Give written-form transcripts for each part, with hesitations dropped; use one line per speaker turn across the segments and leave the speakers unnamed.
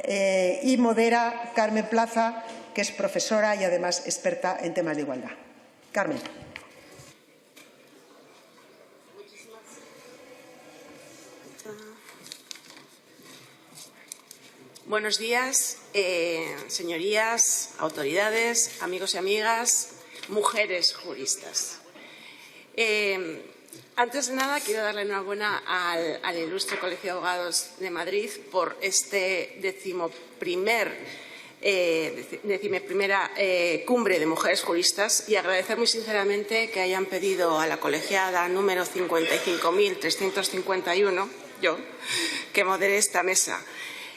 y modera Carmen Plaza, que es profesora y además experta en temas de igualdad. Carmen.
Buenos días, señorías, autoridades, amigos y amigas, mujeres juristas. Antes de nada, quiero darle enhorabuena al Ilustre Colegio de Abogados de Madrid por este decimoprimera cumbre de mujeres juristas y agradecer muy sinceramente que hayan pedido a la colegiada número 55.351, yo, que modere esta mesa.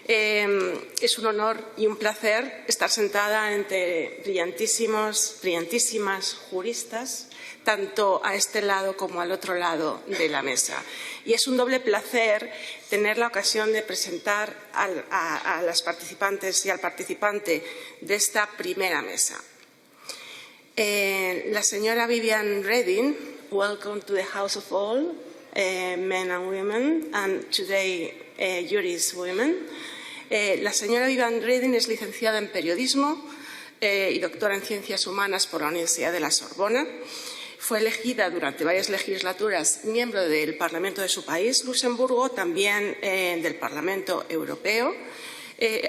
Es un honor y un placer estar sentada entre brillantísimas juristas, tanto a este lado como al otro lado de la mesa. Y es un doble placer tener la ocasión de presentar a las participantes y al participante de esta primera mesa. La señora Viviane Reding, welcome to the House of All, men and women, and today jurist women. La señora Viviane Reding es licenciada en Periodismo y doctora en Ciencias Humanas por la Universidad de la Sorbona. Fue elegida durante varias legislaturas miembro del Parlamento de su país, Luxemburgo, también del Parlamento Europeo.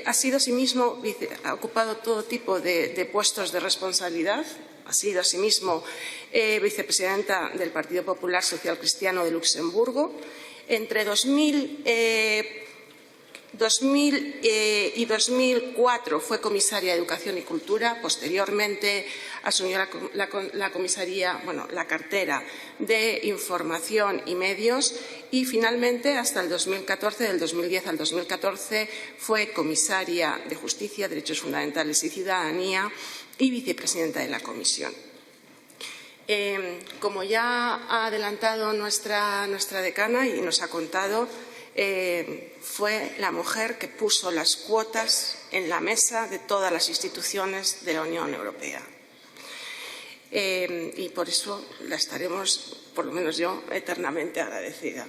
Ha sido asimismo, ha ocupado todo tipo de puestos de responsabilidad. Ha sido asimismo vicepresidenta del Partido Popular Social Cristiano de Luxemburgo. Entre 2000 y 2004 fue comisaria de Educación y Cultura. Posteriormente asumió la comisaría, la cartera de Información y Medios y finalmente hasta el 2014, del 2010 al 2014, fue comisaria de Justicia, Derechos Fundamentales y Ciudadanía y vicepresidenta de la Comisión. Como ya ha adelantado nuestra decana y nos ha contado, fue la mujer que puso las cuotas en la mesa de todas las instituciones de la Unión Europea. Y por eso la estaremos, por lo menos yo, eternamente agradecida.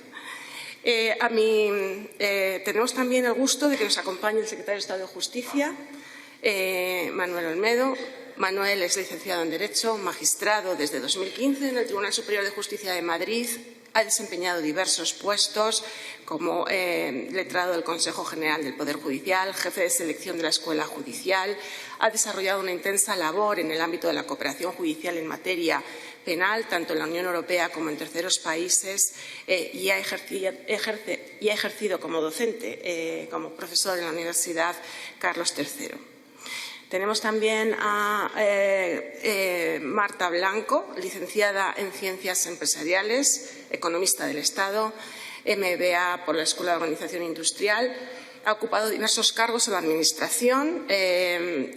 Tenemos también el gusto de que nos acompañe el secretario de Estado de Justicia, Manuel Olmedo. Manuel es licenciado en Derecho, magistrado desde 2015 en el Tribunal Superior de Justicia de Madrid. Ha desempeñado diversos puestos como letrado del Consejo General del Poder Judicial, jefe de selección de la Escuela Judicial. Ha desarrollado una intensa labor en el ámbito de la cooperación judicial en materia penal, tanto en la Unión Europea como en terceros países, y ha ejercido como docente, como profesor en la Universidad Carlos III. Tenemos también a Marta Blanco, licenciada en Ciencias Empresariales, economista del Estado, MBA por la Escuela de Organización Industrial. Ha ocupado diversos cargos en la Administración,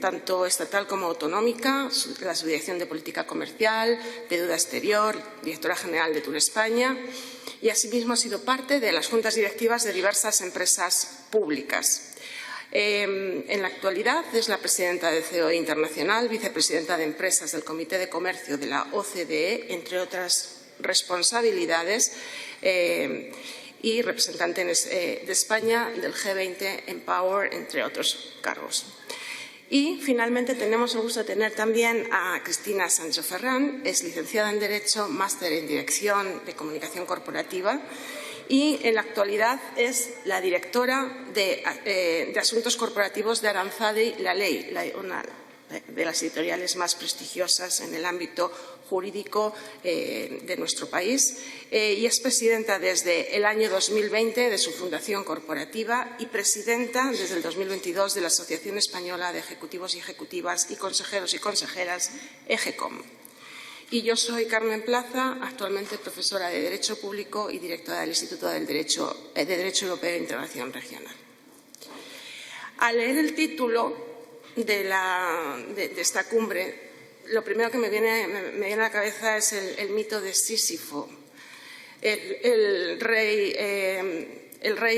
tanto estatal como autonómica, la Subdirección de Política Comercial, de Deuda Exterior, directora general de Tour España, y asimismo ha sido parte de las juntas directivas de diversas empresas públicas. En la actualidad es la presidenta de COE Internacional, vicepresidenta de Empresas del Comité de Comercio de la OCDE, entre otras responsabilidades, y representante de España del G20 Empower, entre otros cargos. Y finalmente tenemos el gusto de tener también a Cristina Sancho Ferrán, es licenciada en Derecho, máster en Dirección de Comunicación Corporativa, y en la actualidad es la directora de Asuntos Corporativos de Aranzadi La Ley, una de las editoriales más prestigiosas en el ámbito jurídico de nuestro país, y es presidenta desde el año 2020 de su fundación corporativa y presidenta desde el 2022 de la Asociación Española de Ejecutivos y Ejecutivas y Consejeros y Consejeras, EGECOM. Y yo soy Carmen Plaza, actualmente profesora de Derecho Público y directora del Instituto de Derecho Europeo e Integración Regional. Al leer el título de esta cumbre, lo primero que me viene a la cabeza es el mito de Sísifo, el rey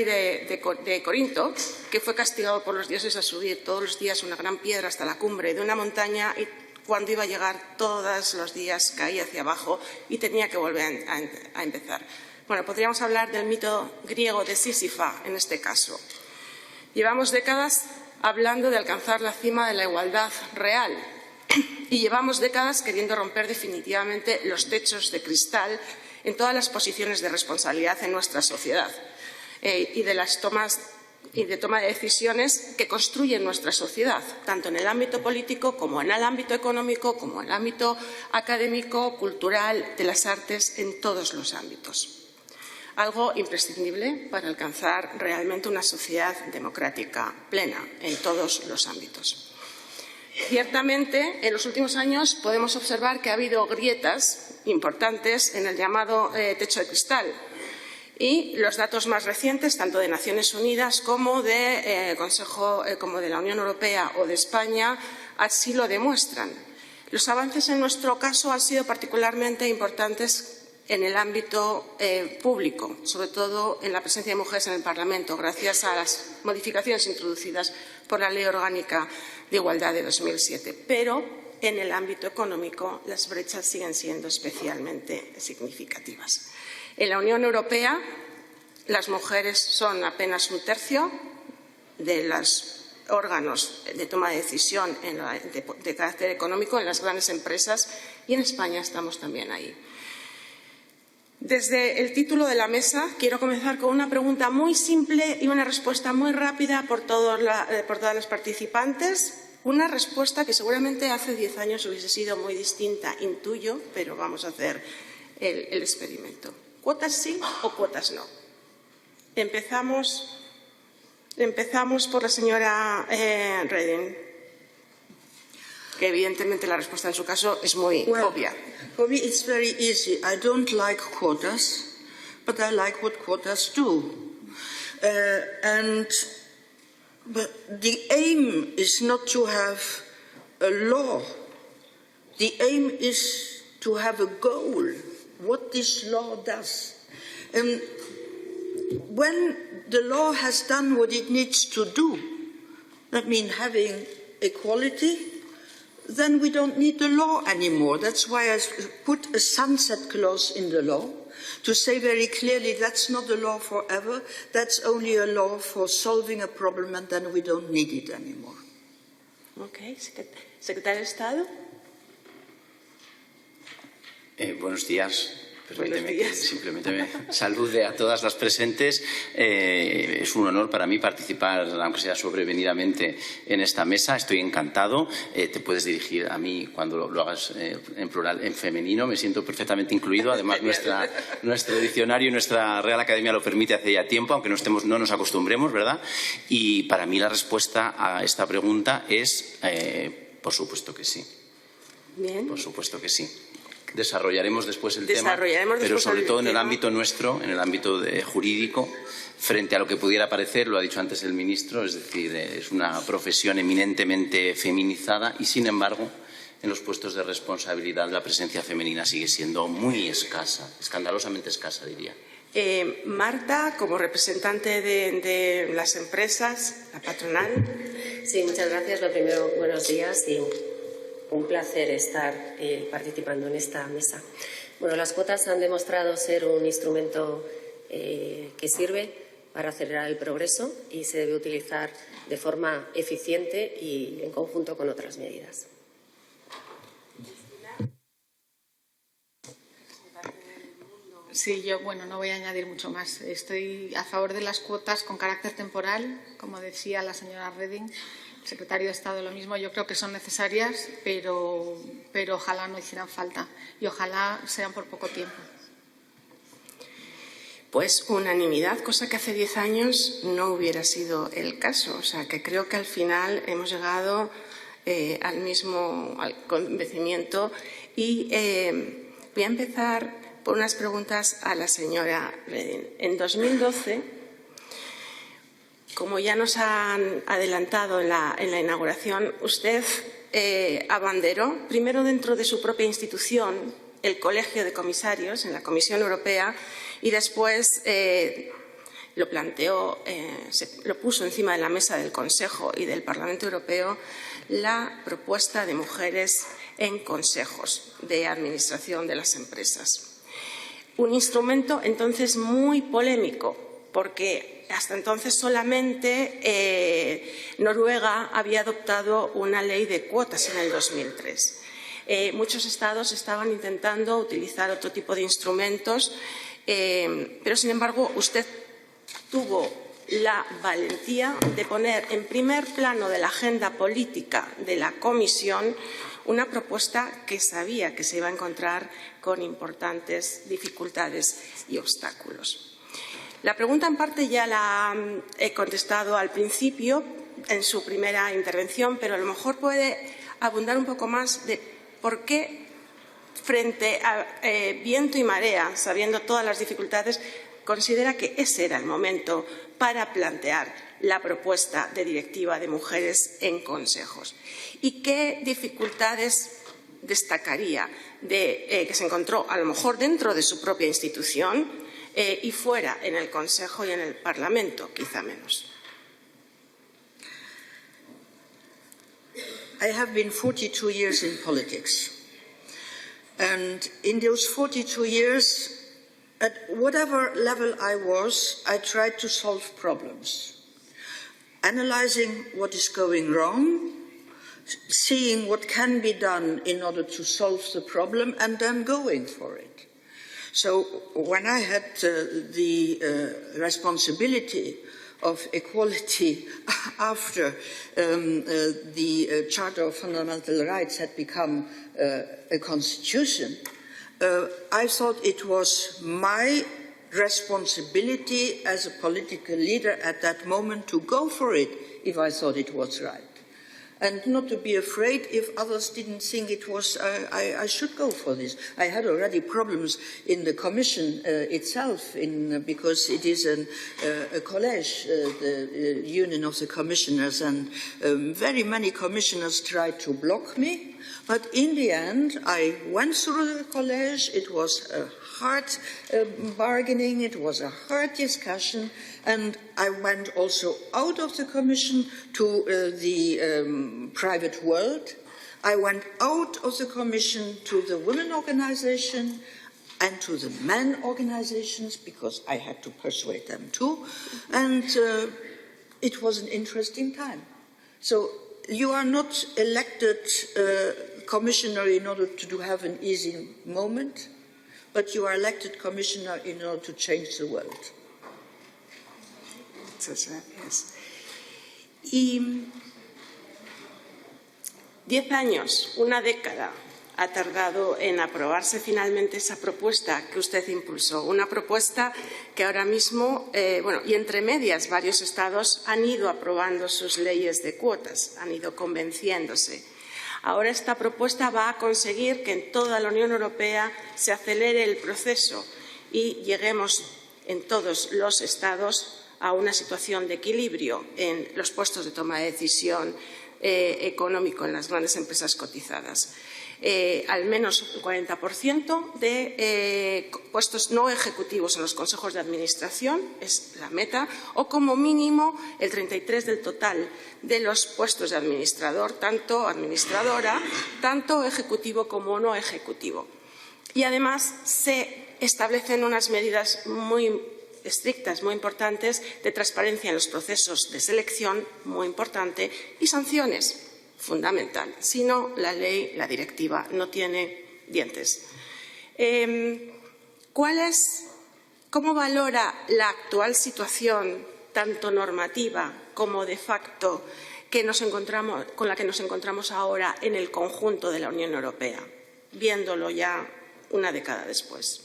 de Corinto, que fue castigado por los dioses a subir todos los días una gran piedra hasta la cumbre de una montaña y cuando iba a llegar todos los días caía hacia abajo y tenía que volver a empezar. Bueno, podríamos hablar del mito griego de Sísifa en este caso. Llevamos décadas hablando de alcanzar la cima de la igualdad real. Y llevamos décadas queriendo romper definitivamente los techos de cristal en todas las posiciones de responsabilidad en nuestra sociedad y de toma de decisiones que construyen nuestra sociedad, tanto en el ámbito político como en el ámbito económico, como en el ámbito académico, cultural, de las artes, en todos los ámbitos. Algo imprescindible para alcanzar realmente una sociedad democrática plena en todos los ámbitos. Ciertamente, en los últimos años podemos observar que ha habido grietas importantes en el llamado techo de cristal. Y los datos más recientes, tanto de Naciones Unidas como de como de la Unión Europea o de España, así lo demuestran. Los avances en nuestro caso han sido particularmente importantes en el ámbito público, sobre todo en la presencia de mujeres en el Parlamento, gracias a las modificaciones introducidas por la Ley Orgánica de Igualdad de 2007. Pero en el ámbito económico las brechas siguen siendo especialmente significativas. En la Unión Europea, las mujeres son apenas un tercio de los órganos de toma de decisión de carácter económico en las grandes empresas, y en España estamos también ahí. Desde el título de la mesa quiero comenzar con una pregunta muy simple y una respuesta muy rápida por todas las participantes. Una respuesta que seguramente hace 10 años hubiese sido muy distinta, intuyo, pero vamos a hacer el experimento. ¿Cuotas sí o cuotas no? Empezamos por la señora Reding, que evidentemente la respuesta en su caso es muy obvia.
For me it's very easy. I don't like quotas, but I like what quotas do. But the aim is not to have a law. The aim is to have a goal, what this law does. And when the law has done what it needs to do, that means having equality, then we don't need the law anymore. That's why I put a sunset clause in the law, to say very clearly that's not a law forever, that's only a law for solving a problem, and then we don't need it anymore.
Okay. Secretario de Estado.
Buenos días. Permíteme que simplemente me salude a todas las presentes. Es un honor para mí participar, aunque sea sobrevenidamente, en esta mesa. Estoy encantado. Te puedes dirigir a mí cuando lo hagas en plural, en femenino. Me siento perfectamente incluido. Además, nuestro diccionario y nuestra Real Academia lo permite hace ya tiempo, aunque no nos acostumbremos, ¿verdad? Y para mí la respuesta a esta pregunta es por supuesto que sí.
Bien.
Por supuesto que sí. Desarrollaremos después el tema, pero sobre todo en el ámbito nuestro, en el ámbito jurídico, frente a lo que pudiera parecer, lo ha dicho antes el ministro, es decir, es una profesión eminentemente feminizada y, sin embargo, en los puestos de responsabilidad la presencia femenina sigue siendo muy escasa, escandalosamente escasa, diría.
Marta, como representante de las empresas, la patronal.
Sí, muchas gracias. Lo primero, buenos días y un placer estar participando en esta mesa. Bueno, las cuotas han demostrado ser un instrumento que sirve para acelerar el progreso y se debe utilizar de forma eficiente y en conjunto con otras medidas.
Sí, yo, no voy a añadir mucho más. Estoy a favor de las cuotas con carácter temporal, como decía la señora Reding. El secretario de Estado lo mismo. Yo creo que son necesarias, pero ojalá no hicieran falta y ojalá sean por poco tiempo.
Pues unanimidad, cosa que hace 10 años no hubiera sido el caso. O sea, que creo que al final hemos llegado al convencimiento y voy a empezar por unas preguntas a la señora Reding. En 2012, como ya nos han adelantado en la inauguración, usted abanderó, primero dentro de su propia institución, el Colegio de Comisarios en la Comisión Europea y después lo planteó, lo puso encima de la mesa del Consejo y del Parlamento Europeo la propuesta de mujeres en consejos de administración de las empresas. Un instrumento entonces muy polémico porque hasta entonces solamente Noruega había adoptado una ley de cuotas en el 2003. Muchos estados estaban intentando utilizar otro tipo de instrumentos, pero sin embargo usted tuvo la valentía de poner en primer plano de la agenda política de la Comisión una propuesta que sabía que se iba a encontrar con importantes dificultades y obstáculos. La pregunta en parte ya la he contestado al principio en su primera intervención, pero a lo mejor puede abundar un poco más de por qué, frente a viento y marea, sabiendo todas las dificultades, considera que ese era el momento para plantear la propuesta de directiva de mujeres en consejos. ¿Y qué dificultades destacaría que se encontró a lo mejor dentro de su propia institución y fuera en el Consejo y en el Parlamento, quizá menos?
I have been 42 years in politics, and in those 42 years, at whatever level I was, I tried to solve problems, analyzing what is going wrong, seeing what can be done in order to solve the problem, and then going for it. So when I had the responsibility of equality after the Charter of Fundamental Rights had become a constitution, I thought it was my responsibility as a political leader at that moment to go for it if I thought it was right. And not to be afraid if others didn't think it was, I should go for this. I had already problems in the Commission itself because it is a college, the Union of the Commissioners, and very many commissioners tried to block me. But in the end, I went through the college. It was a hard bargaining, it was a hard discussion, and I went also out of the Commission to the private world. I went out of the Commission to the women organization and to the men organizations because I had to persuade them too, and it was an interesting time. So you are not elected commissioner in order to have an easy moment, but you are elected commissioner in order to change the world.
Muchas gracias. Y 10 años, una década, ha tardado en aprobarse finalmente esa propuesta que usted impulsó. Una propuesta que ahora mismo, y entre medias, varios estados han ido aprobando sus leyes de cuotas, han ido convenciéndose. Ahora esta propuesta va a conseguir que en toda la Unión Europea se acelere el proceso y lleguemos en todos los estados a una situación de equilibrio en los puestos de toma de decisión económico en las grandes empresas cotizadas. Al menos un 40% de puestos no ejecutivos en los consejos de administración es la meta, o como mínimo el 33% del total de los puestos de administrador, tanto administradora, tanto ejecutivo como no ejecutivo. Y además se establecen unas medidas muy estrictas, muy importantes, de transparencia en los procesos de selección, muy importante, y sanciones. Fundamental. Si no, la ley, la directiva, no tiene dientes. ¿Cómo valora la actual situación, tanto normativa como de facto, con la que nos encontramos ahora en el conjunto de la Unión Europea, viéndolo ya una década después?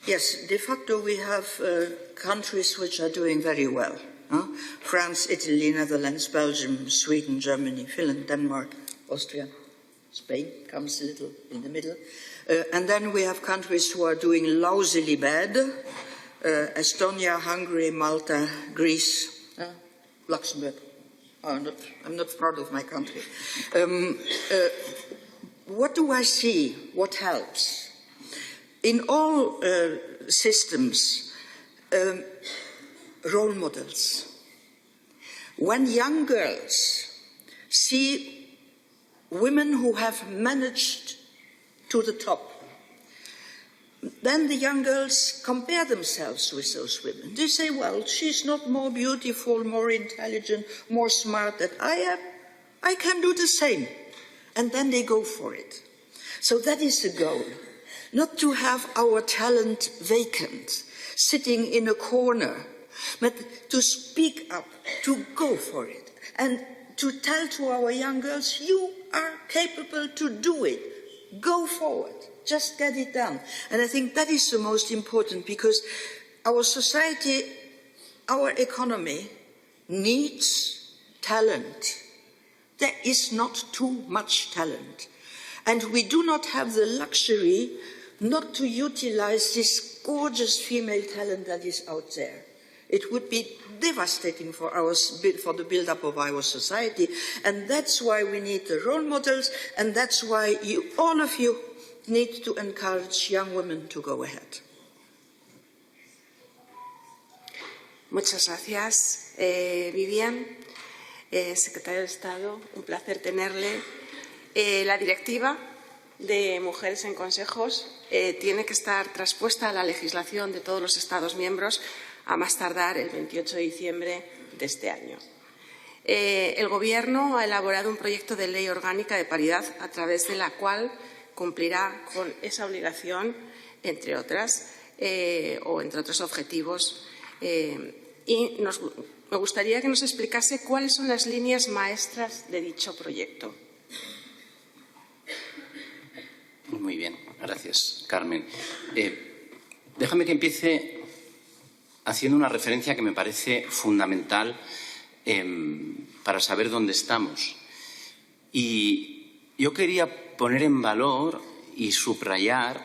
Yes, de facto we have countries which are doing very well. France, Italy, Netherlands, Belgium, Sweden, Germany, Finland, Denmark, Austria, Spain comes a little in the middle. And then we have countries who are doing lousily bad. Estonia, Hungary, Malta, Greece, Luxembourg. I'm not proud of my country. What do I see? What helps? In all systems, role models. When young girls see women who have managed to the top, then the young girls compare themselves with those women. They say, well, she's not more beautiful, more intelligent, more smart than I am. I can do the same. And then they go for it. So that is the goal. Not to have our talent vacant, sitting in a corner, but to speak up, to go for it, and to tell to our young girls, you are capable to do it. Go forward. Just get it done. And I think that is the most important, because our society, our economy needs talent. There is not too much talent. And we do not have the luxury not to utilize this gorgeous female talent that is out there. It would be devastating for the build-up of our society. And that's why we need the role models, and that's why all of you need to encourage young women to go ahead.
Muchas gracias, Vivian. Secretario de Estado, un placer tenerle. La directiva de Mujeres en Consejos tiene que estar traspuesta a la legislación de todos los Estados miembros a más tardar el 28 de diciembre de este año. El Gobierno ha elaborado un proyecto de ley orgánica de paridad a través de la cual cumplirá con esa obligación, entre otras, o entre otros objetivos. Y me gustaría que nos explicase cuáles son las líneas maestras de dicho proyecto.
Muy bien, gracias, Carmen. Déjame que empiece haciendo una referencia que me parece fundamental para saber dónde estamos. Y yo quería poner en valor y subrayar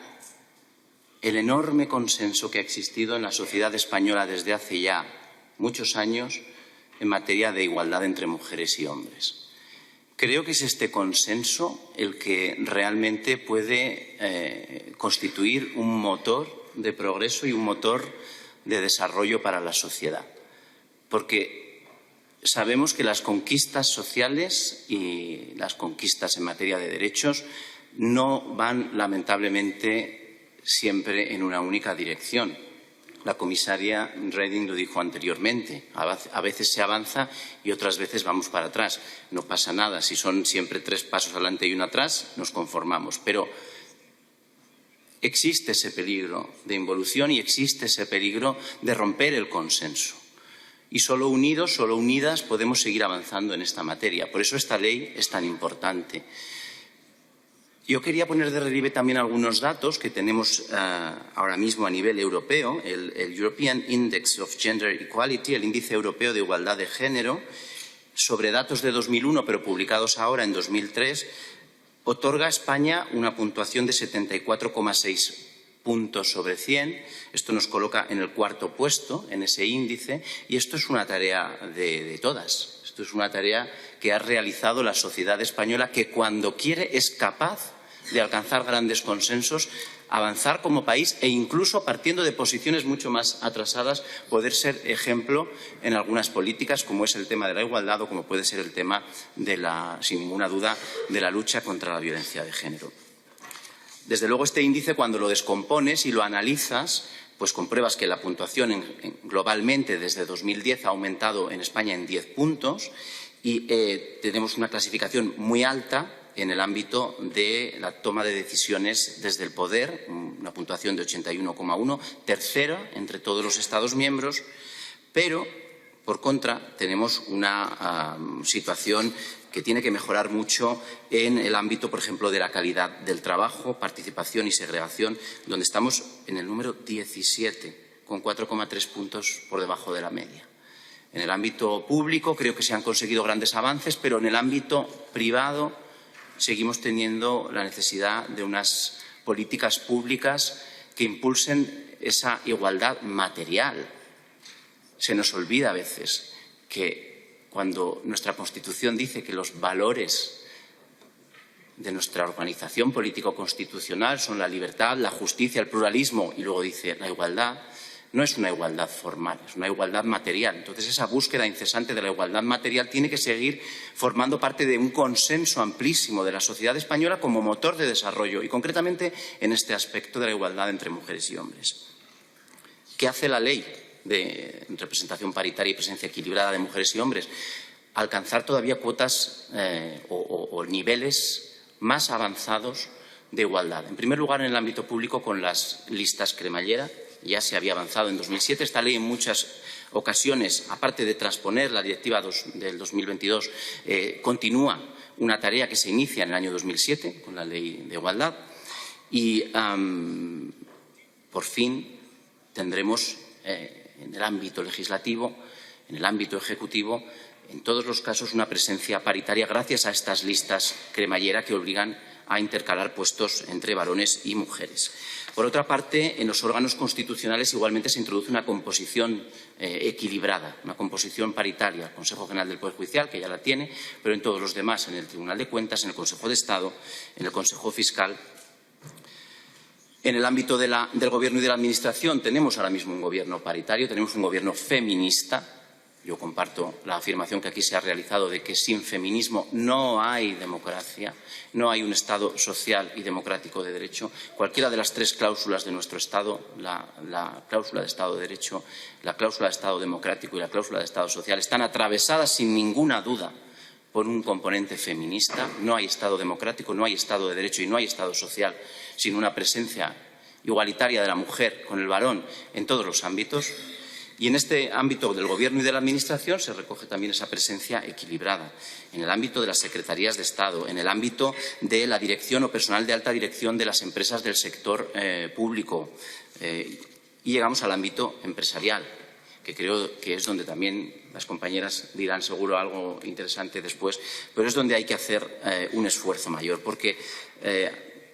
el enorme consenso que ha existido en la sociedad española desde hace ya muchos años en materia de igualdad entre mujeres y hombres. Creo que es este consenso el que realmente puede constituir un motor de progreso y un motor de desarrollo para la sociedad. Porque sabemos que las conquistas sociales y las conquistas en materia de derechos no van, lamentablemente, siempre en una única dirección. La comisaria Reding lo dijo anteriormente. A veces se avanza y otras veces vamos para atrás. No pasa nada. Si son siempre 3 pasos adelante y 1 atrás, nos conformamos. Pero existe ese peligro de involución y existe ese peligro de romper el consenso. Y solo unidos, solo unidas, podemos seguir avanzando en esta materia. Por eso esta ley es tan importante. Yo quería poner de relieve también algunos datos que tenemos ahora mismo a nivel europeo. El European Index of Gender Equality, el índice europeo de igualdad de género, sobre datos de 2001, pero publicados ahora en 2003, otorga a España una puntuación de 74,6 puntos sobre 100. Esto nos coloca en el 4º puesto en ese índice, y esto es una tarea de todas. Esto es una tarea que ha realizado la sociedad española, que cuando quiere es capaz de alcanzar grandes consensos, avanzar como país e incluso, partiendo de posiciones mucho más atrasadas, poder ser ejemplo en algunas políticas, como es el tema de la igualdad o como puede ser el tema sin ninguna duda, de la lucha contra la violencia de género. Desde luego, este índice, cuando lo descompones y lo analizas, pues compruebas que la puntuación globalmente desde 2010 ha aumentado en España en 10 puntos y tenemos una clasificación muy alta en el ámbito de la toma de decisiones desde el poder, una puntuación de 81,1, tercera entre todos los Estados miembros, pero, por contra, tenemos una situación que tiene que mejorar mucho en el ámbito, por ejemplo, de la calidad del trabajo, participación y segregación, donde estamos en el número 17, con 4,3 puntos por debajo de la media. En el ámbito público creo que se han conseguido grandes avances, pero en el ámbito privado seguimos teniendo la necesidad de unas políticas públicas que impulsen esa igualdad material. Se nos olvida a veces que cuando nuestra Constitución dice que los valores de nuestra organización político-constitucional son la libertad, la justicia, el pluralismo y luego dice la igualdad, no es una igualdad formal, es una igualdad material. Entonces, esa búsqueda incesante de la igualdad material tiene que seguir formando parte de un consenso amplísimo de la sociedad española como motor de desarrollo y, concretamente, en este aspecto de la igualdad entre mujeres y hombres. ¿Qué hace la ley de representación paritaria y presencia equilibrada de mujeres y hombres? Alcanzar todavía cuotas o niveles más avanzados de igualdad. En primer lugar, en el ámbito público, con las listas cremallera. Ya se había avanzado en 2007. Esta ley en muchas ocasiones, aparte de transponer la directiva del 2022, continúa una tarea que se inicia en el año 2007 con la Ley de Igualdad y, por fin, tendremos en el ámbito legislativo, en el ámbito ejecutivo, en todos los casos una presencia paritaria gracias a estas listas cremallera que obligan a intercalar puestos entre varones y mujeres. Por otra parte, en los órganos constitucionales igualmente se introduce una composición equilibrada, una composición paritaria. El Consejo General del Poder Judicial, que ya la tiene, pero en todos los demás, en el Tribunal de Cuentas, en el Consejo de Estado, en el Consejo Fiscal. En el ámbito del Gobierno y de la Administración tenemos ahora mismo un Gobierno paritario, tenemos un Gobierno feminista. Yo comparto la afirmación que aquí se ha realizado de que sin feminismo no hay democracia, no hay un Estado social y democrático de derecho. Cualquiera de las tres cláusulas de nuestro Estado, la cláusula de Estado de Derecho, la cláusula de Estado democrático y la cláusula de Estado social, están atravesadas sin ninguna duda por un componente feminista. No hay Estado democrático, no hay Estado de Derecho y no hay Estado social sin una presencia igualitaria de la mujer con el varón en todos los ámbitos. Y en este ámbito del Gobierno y de la Administración se recoge también esa presencia equilibrada. En el ámbito de las secretarías de Estado, en el ámbito de la dirección o personal de alta dirección de las empresas del sector público. Y llegamos al ámbito empresarial, que creo que es donde también las compañeras dirán seguro algo interesante después, pero es donde hay que hacer un esfuerzo mayor, porque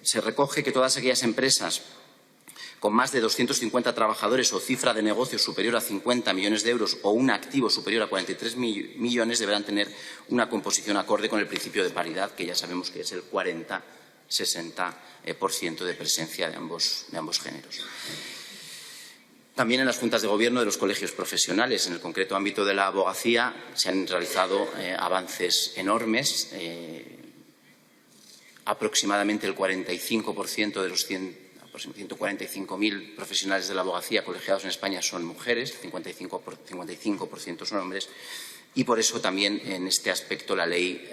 se recoge que todas aquellas empresas con más de 250 trabajadores o cifra de negocios superior a 50 millones de euros o un activo superior a 43 millones deberán tener una composición acorde con el principio de paridad, que ya sabemos que es el 40-60% de presencia de ambos géneros. También en las juntas de gobierno de los colegios profesionales, en el concreto ámbito de la abogacía, se han realizado avances enormes. Aproximadamente el 45% de los 145.000 profesionales de la abogacía colegiados en España son mujeres, 55% son hombres, y por eso también en este aspecto la ley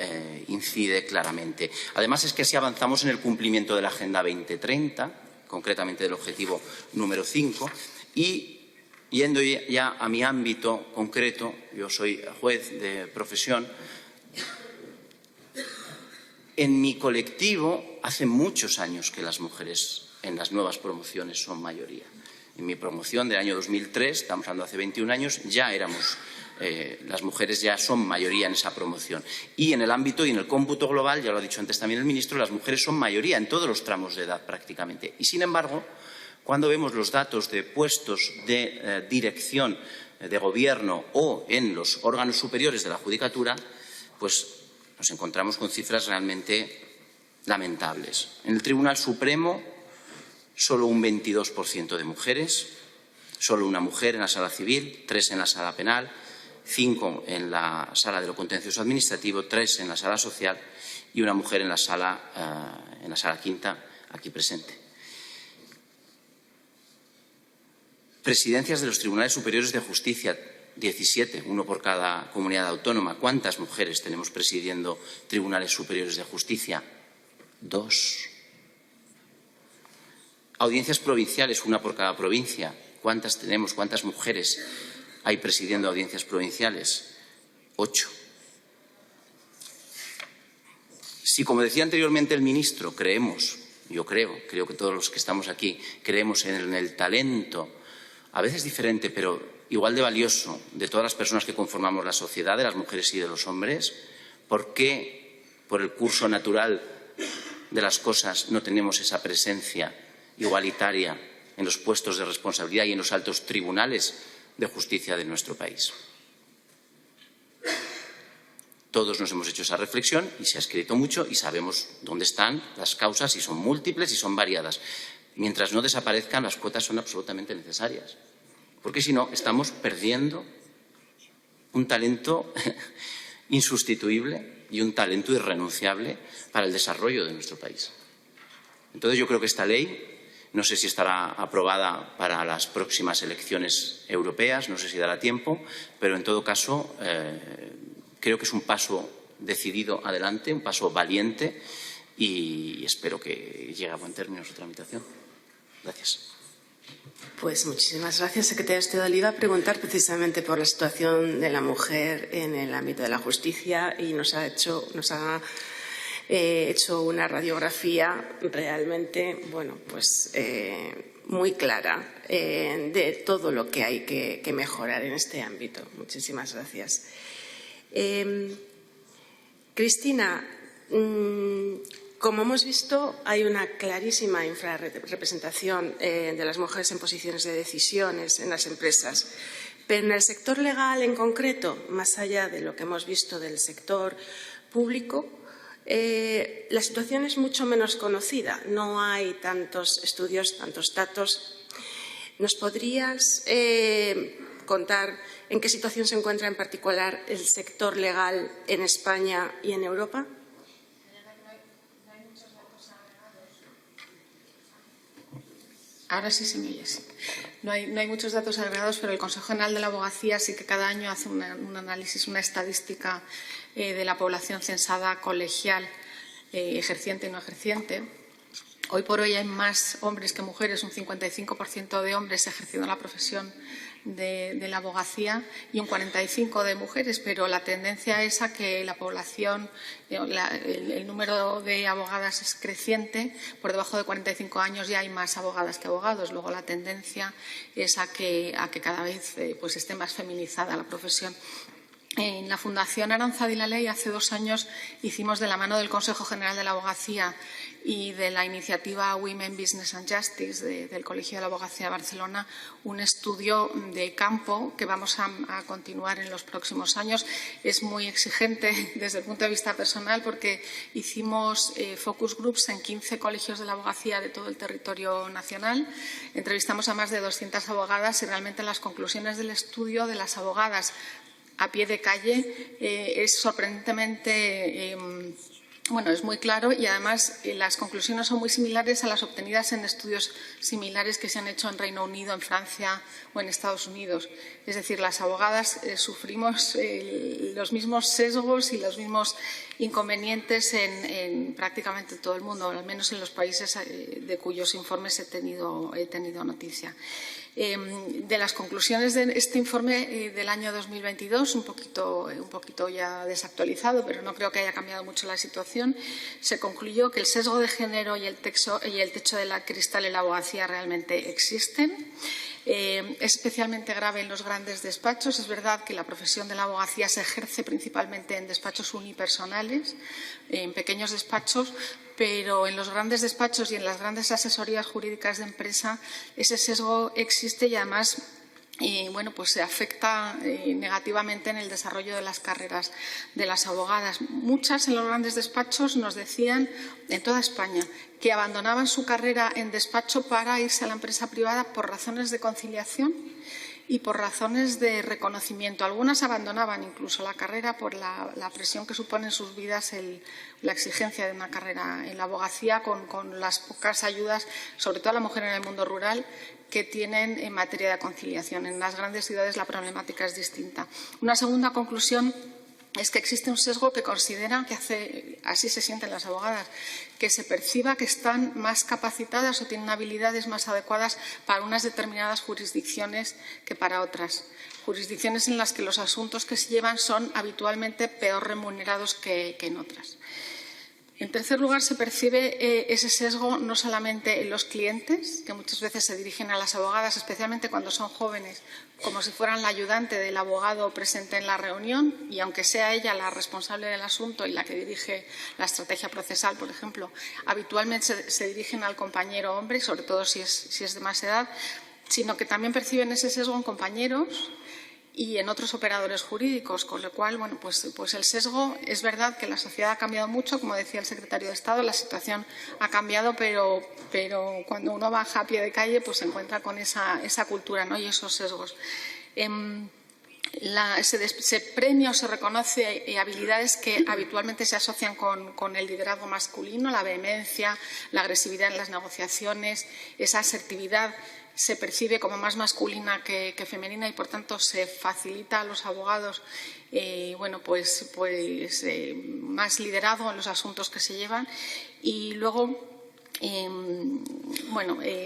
incide claramente. Además, es que así avanzamos en el cumplimiento de la Agenda 2030, concretamente del objetivo número 5, y yendo ya a mi ámbito concreto, yo soy juez de profesión. En mi colectivo hace muchos años que las mujeres en las nuevas promociones son mayoría. En mi promoción del año 2003, estamos hablando de hace 21 años, ya éramos, las mujeres ya son mayoría en esa promoción. Y en el ámbito y en el cómputo global, ya lo ha dicho antes también el ministro, las mujeres son mayoría en todos los tramos de edad prácticamente. Y sin embargo, cuando vemos los datos de puestos de dirección de gobierno o en los órganos superiores de la judicatura, pues nos encontramos con cifras realmente lamentables. En el Tribunal Supremo, solo un 22% de mujeres, solo una mujer en la sala civil, 3 en la sala penal, 5 en la sala de lo contencioso administrativo, 3 en la sala social y una mujer en la sala quinta, aquí presente. Presidencias de los Tribunales Superiores de Justicia, 17, uno por cada comunidad autónoma. ¿Cuántas mujeres tenemos presidiendo tribunales superiores de justicia? 2. Audiencias provinciales, una por cada provincia. ¿Cuántas tenemos? ¿Cuántas mujeres hay presidiendo audiencias provinciales? 8. Si, como decía anteriormente el ministro, yo creo que todos los que estamos aquí creemos en el talento, a veces diferente, pero igual de valioso, de todas las personas que conformamos la sociedad, de las mujeres y de los hombres, ¿por qué por el curso natural de las cosas no tenemos esa presencia igualitaria en los puestos de responsabilidad y en los altos tribunales de justicia de nuestro país? Todos nos hemos hecho esa reflexión y se ha escrito mucho y sabemos dónde están las causas y son múltiples y son variadas. Mientras no desaparezcan, las cuotas son absolutamente necesarias. porque si no estamos perdiendo un talento insustituible y un talento irrenunciable para el desarrollo de nuestro país. Entonces, yo creo que esta ley, no sé si estará aprobada para las próximas elecciones europeas, no sé si dará tiempo, pero en todo caso creo que es un paso decidido adelante, un paso valiente y espero que llegue a buen término su tramitación. Gracias.
Pues muchísimas gracias, secretario de Estado. Le iba a preguntar precisamente por la situación de la mujer en el ámbito de la justicia y nos ha hecho una radiografía realmente, bueno, pues muy clara de todo lo que hay que mejorar en este ámbito. Muchísimas gracias. Cristina, como hemos visto, hay una clarísima infrarrepresentación de las mujeres en posiciones de decisiones en las empresas. Pero en el sector legal en concreto, más allá de lo que hemos visto del sector público, la situación es mucho menos conocida. No hay tantos estudios, tantos datos. ¿Nos podrías contar en qué situación se encuentra en particular el sector legal en España y en Europa?
Ahora sí se me oye, sí. No hay muchos datos agregados, pero el Consejo General de la Abogacía sí que cada año hace un análisis, una estadística de la población censada colegial, ejerciente y no ejerciente. Hoy por hoy hay más hombres que mujeres, un 55% de hombres ejerciendo la profesión de la abogacía y un 45% de mujeres, pero la tendencia es a que la población, el número de abogadas es creciente. Por debajo de 45 años ya hay más abogadas que abogados. Luego la tendencia es a que cada vez pues esté más feminizada la profesión. En la Fundación Aranzadi la Ley, hace 2 años, hicimos de la mano del Consejo General de la Abogacía y de la iniciativa Women Business and Justice del Colegio de la Abogacía de Barcelona un estudio de campo que vamos a continuar en los próximos años. Es muy exigente desde el punto de vista personal porque hicimos focus groups en 15 colegios de la abogacía de todo el territorio nacional. Entrevistamos a más de 200 abogadas y realmente las conclusiones del estudio de las abogadas a pie de calle es sorprendentemente, es muy claro y además las conclusiones son muy similares a las obtenidas en estudios similares que se han hecho en Reino Unido, en Francia o en Estados Unidos. Es decir, las abogadas sufrimos los mismos sesgos y los mismos inconvenientes en prácticamente todo el mundo, al menos en los países de cuyos informes he tenido noticia. De las conclusiones de este informe del año 2022, un poquito ya desactualizado, pero no creo que haya cambiado mucho la situación, se concluyó que el sesgo de género y el techo de la cristal en la abogacía realmente existen. Es especialmente grave en los grandes despachos. Es verdad que la profesión de la abogacía se ejerce principalmente en despachos unipersonales, en pequeños despachos, pero en los grandes despachos y en las grandes asesorías jurídicas de empresa ese sesgo existe y además pues se afecta negativamente en el desarrollo de las carreras de las abogadas. Muchas en los grandes despachos nos decían, en toda España, que abandonaban su carrera en despacho para irse a la empresa privada por razones de conciliación y por razones de reconocimiento. Algunas abandonaban incluso la carrera por la presión que supone en sus vidas la exigencia de una carrera en la abogacía con las pocas ayudas, sobre todo a la mujer en el mundo rural, que tienen en materia de conciliación. En las grandes ciudades la problemática es distinta. Una segunda conclusión es que existe un sesgo que considera que así se sienten las abogadas, que se perciba que están más capacitadas o tienen habilidades más adecuadas para unas determinadas jurisdicciones que para otras. Jurisdicciones en las que los asuntos que se llevan son habitualmente peor remunerados que en otras. En tercer lugar, se percibe ese sesgo no solamente en los clientes, que muchas veces se dirigen a las abogadas, especialmente cuando son jóvenes, como si fueran la ayudante del abogado presente en la reunión, y aunque sea ella la responsable del asunto y la que dirige la estrategia procesal, por ejemplo, habitualmente se dirigen al compañero hombre, sobre todo si es de más edad, sino que también perciben ese sesgo en compañeros y en otros operadores jurídicos, con lo cual, bueno, pues el sesgo, es verdad que la sociedad ha cambiado mucho, como decía el secretario de Estado, la situación ha cambiado, pero cuando uno baja a pie de calle, pues se encuentra con esa cultura, ¿no?, y esos sesgos. Se premia o se reconoce habilidades que habitualmente se asocian con el liderazgo masculino, la vehemencia, la agresividad en las negociaciones, esa asertividad se percibe como más masculina que femenina y, por tanto, se facilita a los abogados más liderazgo en los asuntos que se llevan. Y luego,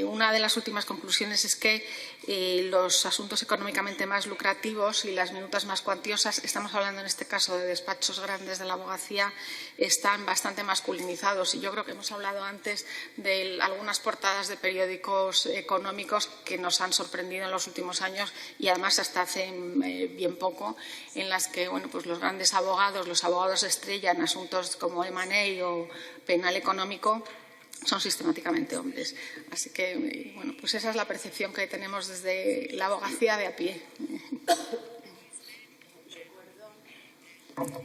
una de las últimas conclusiones es que los asuntos económicamente más lucrativos y las minutas más cuantiosas, estamos hablando en este caso de despachos grandes de la abogacía, están bastante masculinizados. Y yo creo que hemos hablado antes de algunas portadas de periódicos económicos que nos han sorprendido en los últimos años y además hasta hace bien poco, en las que los grandes abogados, los abogados estrella en asuntos como M&A o penal económico, son sistemáticamente hombres. Así que, pues esa es la percepción que tenemos desde la abogacía de a pie.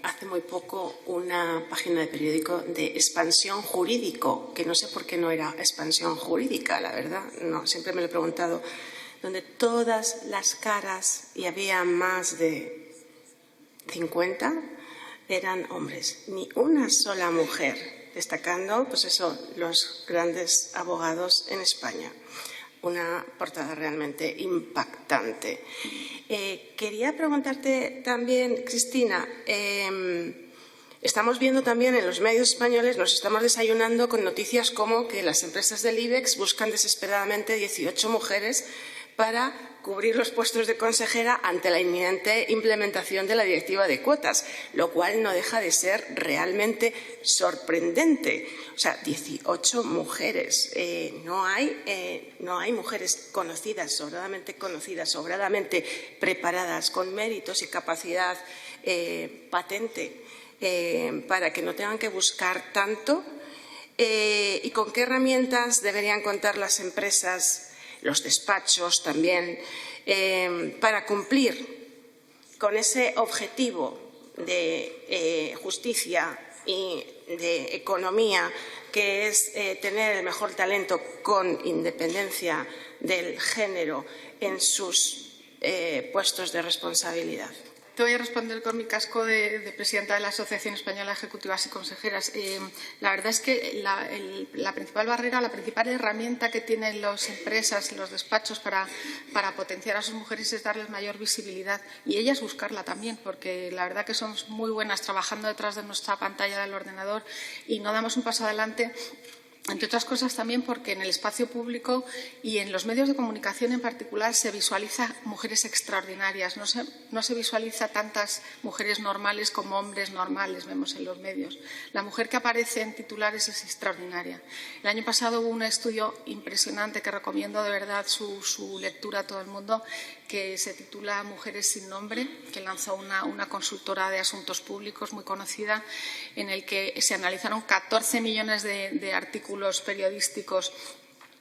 Hace muy poco una página de periódico de expansión jurídico, que no sé por qué no era expansión jurídica, la verdad, no, siempre me lo he preguntado, donde todas las caras, y había más de 50, eran hombres, ni una sola mujer, destacando, los grandes abogados en España. Una portada realmente impactante. Quería preguntarte también, Cristina, estamos viendo también en los medios españoles, nos estamos desayunando con noticias como que las empresas del IBEX buscan desesperadamente 18 mujeres para cubrir los puestos de consejera ante la inminente implementación de la directiva de cuotas, lo cual no deja de ser realmente sorprendente. O sea, 18 mujeres. No hay mujeres conocidas, sobradamente preparadas, con méritos y capacidad patente para que no tengan que buscar tanto. ¿Y con qué herramientas deberían contar las empresas, los despachos también, para cumplir con ese objetivo de justicia y de economía, que es tener el mejor talento con independencia del género en sus puestos de responsabilidad?
Te voy a responder con mi casco de presidenta de la Asociación Española de Ejecutivas y Consejeras. La verdad es que la principal barrera, la principal herramienta que tienen las empresas, los despachos para potenciar a sus mujeres es darles mayor visibilidad y ellas buscarla también, porque la verdad que somos muy buenas trabajando detrás de nuestra pantalla del ordenador y no damos un paso adelante. Entre otras cosas también porque en el espacio público y en los medios de comunicación en particular se visualiza mujeres extraordinarias. No se visualiza tantas mujeres normales como hombres normales, vemos en los medios. La mujer que aparece en titulares es extraordinaria. El año pasado hubo un estudio impresionante que recomiendo de verdad su lectura a todo el mundo, que se titula Mujeres sin nombre, que lanzó una consultora de asuntos públicos muy conocida, en el que se analizaron 14 millones de artículos periodísticos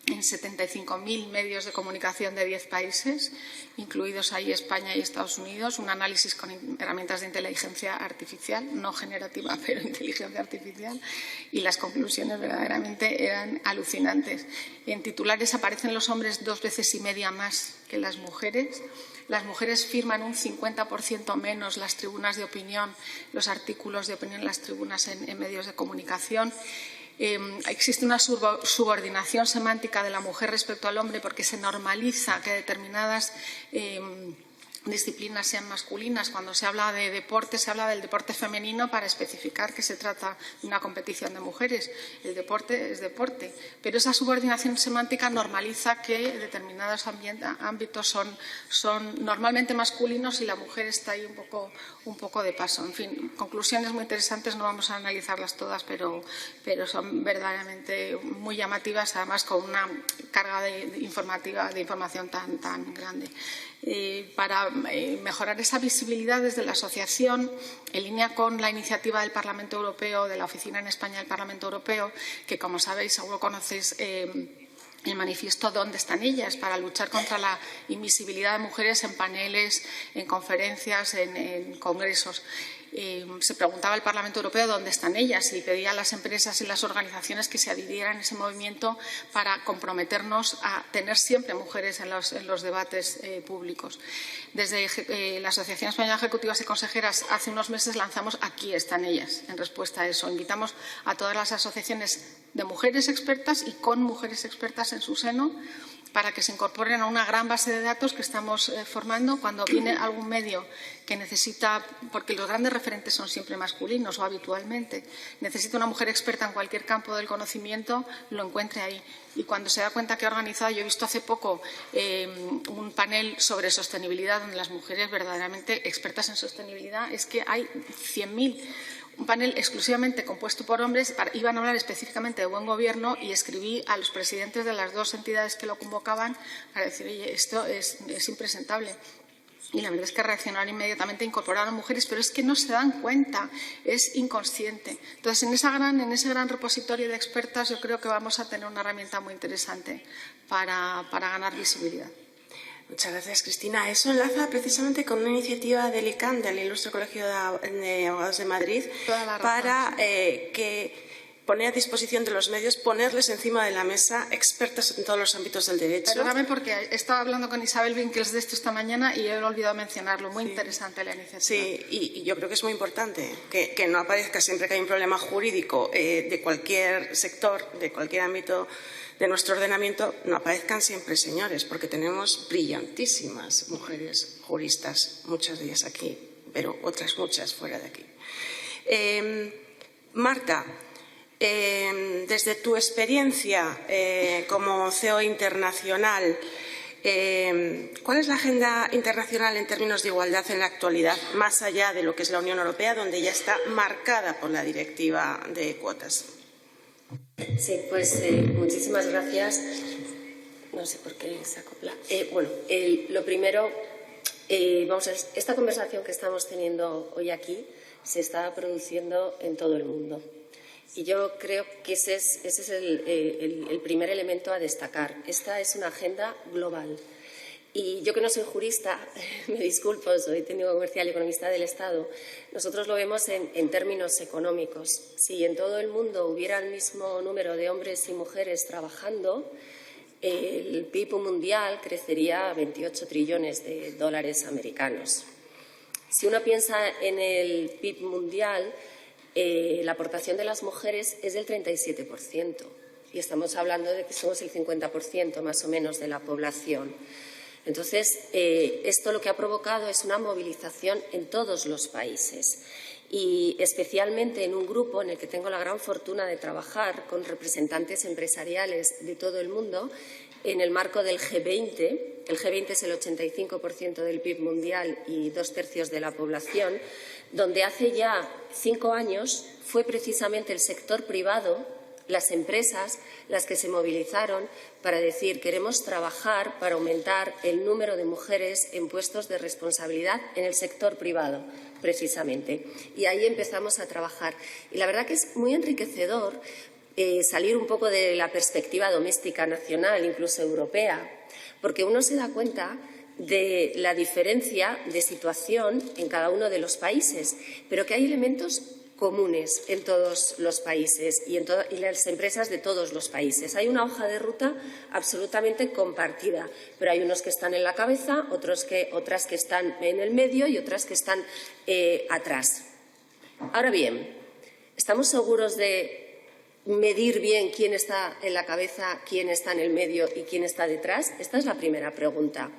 en 75.000 medios de comunicación de 10 países, incluidos ahí España y Estados Unidos, un análisis con herramientas de inteligencia artificial, no generativa, pero inteligencia artificial, y las conclusiones verdaderamente eran alucinantes. En titulares aparecen los hombres 2,5 veces más que las mujeres. Las mujeres firman un 50% menos las tribunas de opinión, los artículos de opinión en las tribunas en medios de comunicación. Existe una subordinación semántica de la mujer respecto al hombre porque se normaliza que determinadas disciplinas sean masculinas. Cuando se habla de deporte, se habla del deporte femenino para especificar que se trata de una competición de mujeres. El deporte es deporte, pero esa subordinación semántica normaliza que determinados ámbitos son normalmente masculinos y la mujer está ahí un poco de paso. En fin, conclusiones muy interesantes, no vamos a analizarlas todas, pero son verdaderamente muy llamativas, además con una carga de información tan grande. Para mejorar esa visibilidad desde la asociación, en línea con la iniciativa del Parlamento Europeo, de la Oficina en España del Parlamento Europeo, que, como sabéis, seguro conocéis, el manifiesto ¿Dónde están ellas?, para luchar contra la invisibilidad de mujeres en paneles, en conferencias, en congresos. Se preguntaba al Parlamento Europeo dónde están ellas y pedía a las empresas y las organizaciones que se adhirieran a ese movimiento para comprometernos a tener siempre mujeres en los debates públicos. Desde la Asociación Española de Ejecutivas y Consejeras hace unos meses lanzamos Aquí están ellas, en respuesta a eso. Invitamos a todas las asociaciones de mujeres expertas y con mujeres expertas en su seno para que se incorporen a una gran base de datos que estamos formando cuando viene algún medio que necesita, porque los grandes referentes son siempre masculinos o habitualmente, necesita una mujer experta en cualquier campo del conocimiento, lo encuentre ahí. Y cuando se da cuenta que ha organizado, yo he visto hace poco un panel sobre sostenibilidad donde las mujeres verdaderamente expertas en sostenibilidad, es que hay 100.000. Un panel exclusivamente compuesto por hombres, iban a hablar específicamente de buen gobierno y escribí a los presidentes de las dos entidades que lo convocaban para decir, oye, esto es impresentable. Y la verdad es que reaccionaron inmediatamente, incorporaron mujeres, pero es que no se dan cuenta, es inconsciente. Entonces, en ese gran repositorio de expertas yo creo que vamos a tener una herramienta muy interesante para ganar visibilidad.
Muchas gracias, Cristina. Eso enlaza precisamente con una iniciativa del ICAN, del Ilustre Colegio de Abogados de Madrid, para poner a disposición de los medios, ponerles encima de la mesa expertas en todos los ámbitos del derecho.
Perdóname porque he estado hablando con Isabel Winkels de esto esta mañana y he olvidado mencionarlo. Muy interesante la iniciativa.
Sí, y yo creo que es muy importante que no aparezca siempre que hay un problema jurídico de cualquier sector, de cualquier ámbito de nuestro ordenamiento, no aparezcan siempre señores, porque tenemos brillantísimas mujeres juristas, muchas de ellas aquí, pero otras muchas fuera de aquí. Marta, desde tu experiencia como CEO internacional, ¿cuál es la agenda internacional en términos de igualdad en la actualidad, más allá de lo que es la Unión Europea, donde ya está marcada por la directiva de cuotas?
Sí, pues muchísimas gracias. No sé por qué se acopla. Lo primero, vamos a ver, esta conversación que estamos teniendo hoy aquí se está produciendo en todo el mundo. Y yo creo que ese es el primer elemento a destacar. Esta es una agenda global. Y yo que no soy jurista, me disculpo, soy técnico comercial y economista del Estado, nosotros lo vemos en términos económicos. Si en todo el mundo hubiera el mismo número de hombres y mujeres trabajando, el PIB mundial crecería a 28 trillones de dólares americanos. Si uno piensa en el PIB mundial, la aportación de las mujeres es del 37%. Y estamos hablando de que somos el 50% más o menos de la población. Entonces, esto lo que ha provocado es una movilización en todos los países y especialmente en un grupo en el que tengo la gran fortuna de trabajar con representantes empresariales de todo el mundo en el marco del G20. El G20 es el 85% del PIB mundial y 2/3 de la población, donde hace ya 5 años fue precisamente el sector privado, las empresas, las que se movilizaron para decir queremos trabajar para aumentar el número de mujeres en puestos de responsabilidad en el sector privado, precisamente. Y ahí empezamos a trabajar. Y la verdad que es muy enriquecedor salir un poco de la perspectiva doméstica, nacional, incluso europea, porque uno se da cuenta de la diferencia de situación en cada uno de los países, pero que hay elementos comunes en todos los países y las empresas de todos los países. Hay una hoja de ruta absolutamente compartida, pero hay unos que están en la cabeza, otras que están en el medio y otras que están atrás. Ahora bien, ¿estamos seguros de medir bien quién está en la cabeza, quién está en el medio y quién está detrás? Esta es la primera pregunta.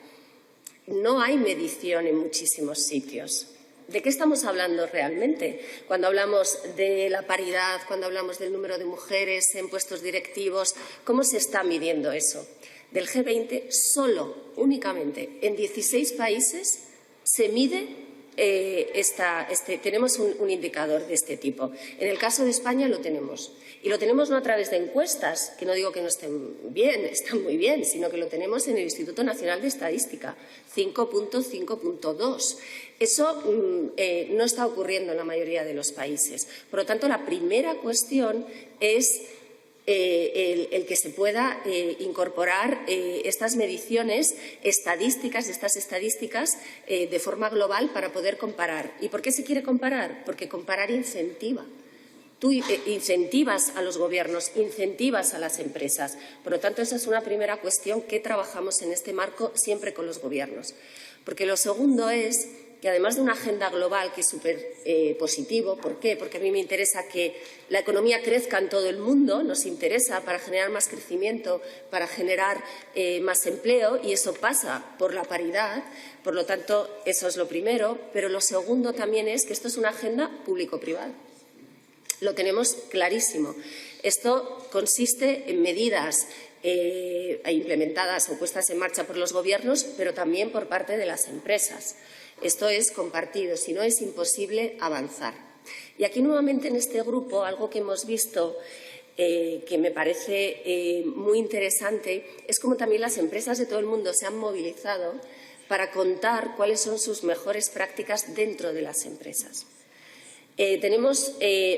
No hay medición en muchísimos sitios. ¿De qué estamos hablando realmente? Cuando hablamos de la paridad, cuando hablamos del número de mujeres en puestos directivos, ¿cómo se está midiendo eso? Del G20, únicamente, en 16 países se mide, tenemos un indicador de este tipo. En el caso de España lo tenemos. Y lo tenemos no a través de encuestas, que no digo que no estén bien, están muy bien, sino que lo tenemos en el Instituto Nacional de Estadística, 5.5.2. Eso no está ocurriendo en la mayoría de los países. Por lo tanto, la primera cuestión es el que se pueda incorporar estas mediciones estadísticas, de forma global para poder comparar. ¿Y por qué se quiere comparar? Porque comparar incentiva. Tú incentivas a los gobiernos, incentivas a las empresas. Por lo tanto, esa es una primera cuestión que trabajamos en este marco siempre con los gobiernos. Porque lo segundo es que, además de una agenda global que es súper positivo, ¿por qué? Porque a mí me interesa que la economía crezca en todo el mundo, nos interesa para generar más crecimiento, para generar más empleo, y eso pasa por la paridad. Por lo tanto, eso es lo primero. Pero lo segundo también es que esto es una agenda público-privada. Lo tenemos clarísimo. Esto consiste en medidas implementadas o puestas en marcha por los gobiernos, pero también por parte de las empresas. Esto es compartido, si no es imposible avanzar. Y aquí nuevamente en este grupo algo que hemos visto que me parece muy interesante es cómo también las empresas de todo el mundo se han movilizado para contar cuáles son sus mejores prácticas dentro de las empresas. Tenemos